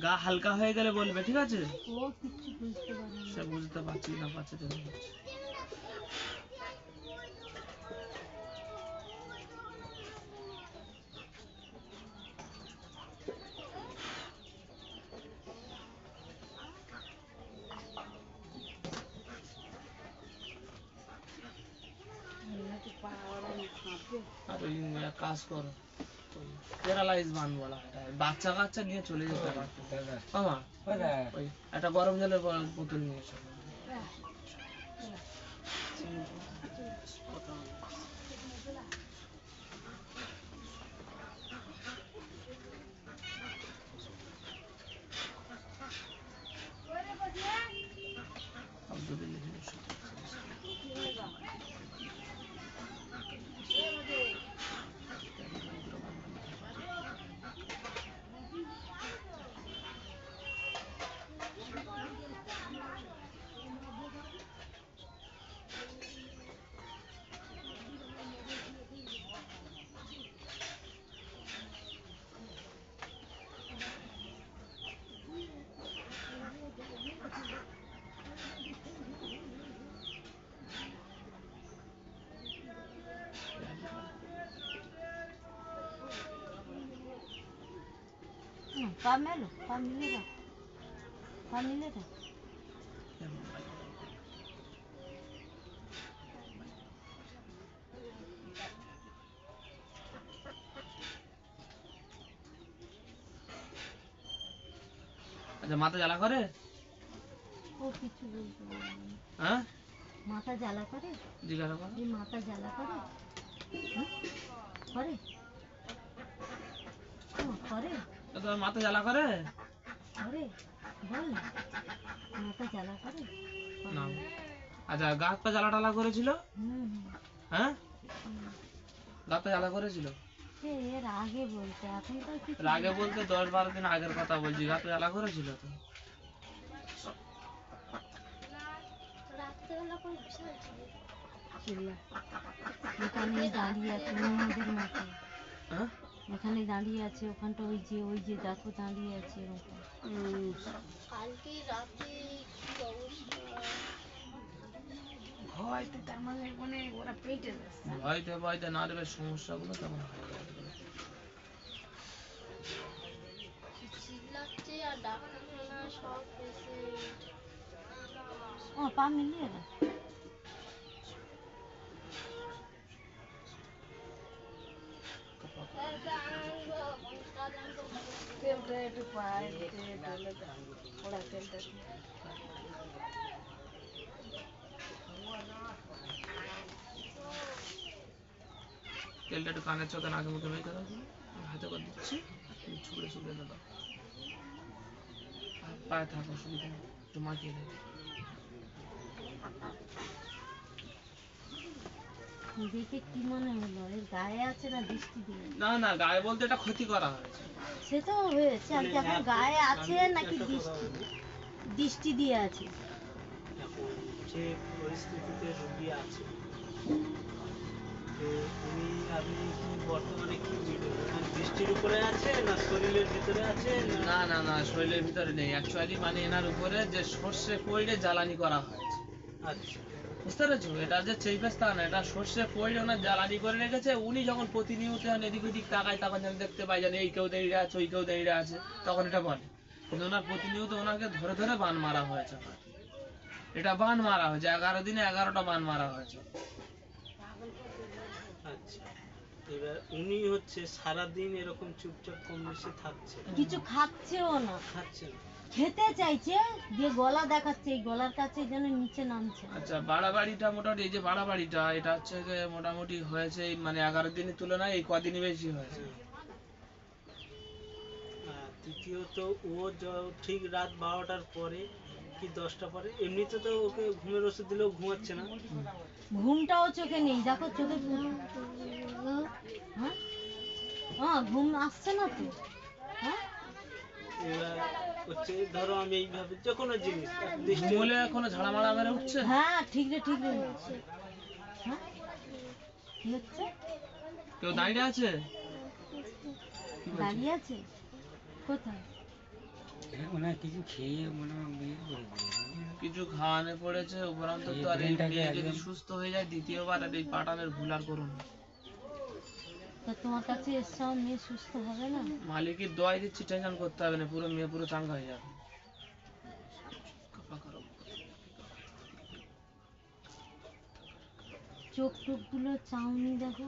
গা হালকা হয়ে গেলে বলবে, ঠিক আছে? ও কিছু বুঝতে পারে না। সে বুঝতে পারছি না পারছে তো আর ওই কাজ করো, প্যারালাইজ বান বলা এটা, বাচ্চা কাচ্চা নিয়ে চলে যেতে পারতো। মামা ওই একটা গরম জলের বোতল নিয়ে এসো। Pamelo, familia. Familia. আচ্ছা, মাথা জ্বালা করে? ও কিছু বলতে পারে না। হ্যাঁ, মাথা জ্বালা করে? জিজ্ঞাসা করো। এই মাথা জ্বালা করে? করে? করে? তোমার মাথা জ্বালা করে? করে? বল না। মাথা জ্বালা করে? না। আচ্ছা, গা হাত পা জ্বালা টালা করেছিল? হ্যাঁ, গা হাত পা জ্বালা করেছিল? এর আগে বলতে, এখন তো কিছু আগে বলতে 10-12 দিন আগের কথা বলছি। গা হাত পা জ্বালা করেছিল তো? এখানে দাঁড়িয়ে আছে নদীর মতো। হ্যাঁ, এখানে দাঁড়িয়ে আছে, ওখানটা ওই যে দেখো দাঁড়িয়ে আছে এরকম। কালকে রাতে কি অবস্থা, ভয়তে তার মানে ওরা পেটে যাচ্ছে। ভয়তে ভয়তে নার্ভের সমস্যাগুলো তেমন হয়। চিল্লাচ্ছে আর ডাক্তারখানা সব পেশেন্ট। ও পা মিলিয়ে না। তেলটা একটু পায়ে ঢেলে দাও, ওরা তেলটা তেলটা একটু কানের চোখে নাকে মুখে মেখে দাও, হাতে করে দিচ্ছি, তুমি ছুড়ে ছুড়ে দাও। পায়ে থাকো, অসুবিধা নেই, একটু মাখিয়ে দেবে। দেখে কি মনে হলো, এর গায়ে আছে না দৃষ্টি দিয়ে? না না, গায়ে বলতে এটা ক্ষতি করা হয়েছে। সে তো হয়েছে, আমি এখন গায়ে আছে নাকি দৃষ্টি দিয়ে আছে? যে পরিস্থিতিতে রোগী আছে, তো আপনি কি বর্তমানে কি দৃষ্টির উপরে আছে না শরীরের ভিতরে আছে? না না না, শরীরের ভিতরে নেই। অ্যাকচুয়ালি মানে এনার উপরে যে সর্ষে পইড়ে জ্বালানি করা হয়েছে। আচ্ছা, বুঝতে পেরেছো? এটা যে চেইফেস তা না, এটা সর্ষে পইড়ে ওনার জ্বালানি করে রেখেছে। উনি যখন প্রতিনিয়ত এদিক ওদিক তাকায়, তখন যেন দেখতে পাই যেন এই কেউ দাঁড়িয়ে আছে, ওই কেউ দাঁড়িয়ে আছে, তখন এটা বলে। কিন্তু ওনার প্রতিনিয়ত ওনাকে ধরে ধরে বান মারা হয়েছে। এটা বান মারা হয়েছে, 11 দিনে 11টা বান মারা হয়েছে। আচ্ছা। এবার উনি হচ্ছে সারাদিন এরকম চুপচাপ কম বেশি থাকছে, কিছু খাচ্ছেও না, খাচ্ছে না, খেতে চাইছে, দিয়ে গলা দেখাচ্ছে, এই গলার কাছে যেন নিচে নামছে। আচ্ছা, বাড়াবাড়িটা মোটামুটি, এই যে বাড়াবাড়িটা এটা হচ্ছে যে মোটামুটি হয়েছে মানে 11 দিনের তুলনায় এই কদিনই বেশি হয়েছে। তৃতীয়ত ও ঠিক রাত 12টার পরে কি 10টা পরে, এমনিতে তো ওকে ঘুমের ওষুধ দিলেও ঘুমাচ্ছে না, ঘুমটাও চোখে নেই, দেখো চোখে। হ্যাঁ, হ্যাঁ, ঘুম আসছে না তো। হ্যাঁ, এবার হচ্ছে ধরো আমি এইভাবে যে কোনো জিনিস ঘুমলে এখনো ঝাড়া মারা মেরে উঠছে। হ্যাঁ, ঠিক রে ঠিক রে। হ্যাঁ, কি হচ্ছে? কেউ দাঁড়িয়ে আছে? কি দাঁড়িয়ে আছে কোথায়? কিছু খাওয়ানো পড়েছে উপরান্ত, তো আর এই মেয়ে যদি সুস্থ হয়ে যায় দ্বিতীয়বার আর এই পাঠানের ভুল আর করুন না। তো তোমার কাছে এসছে আমার মেয়ে সুস্থ হবে না? মালিকের দোয়াই দিচ্ছি, টেনশন করতে হবে না, পুরো মেয়ে পুরো চাঙ্গা হয়ে যাবে। চোখ টোক গুলো চাউনি দেখো।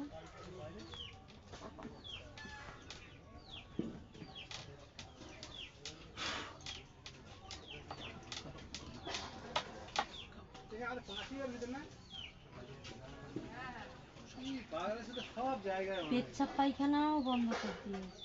পেচ্ছাপ পায়খানাও বন্ধ করে দিয়েছে।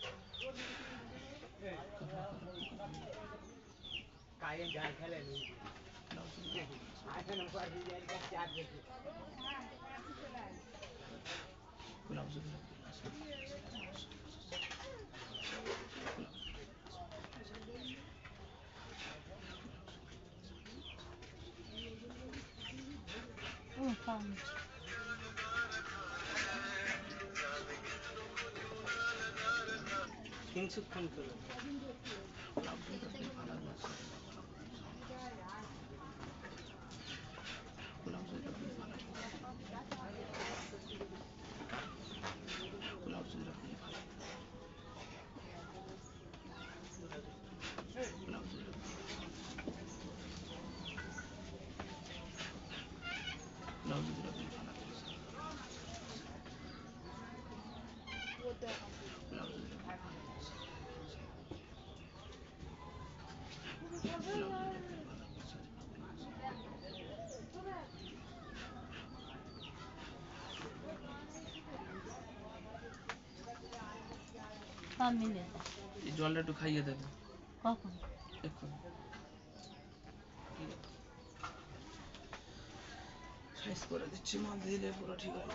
পানি কিছুক্ষণ করে পা মিলে। এই জলটা একটু খাইয়ে দেবে কখন? এক্ষুনি। সাইজ করে দিচ্ছি, মাল দিলে পুরো ঠিক হবে।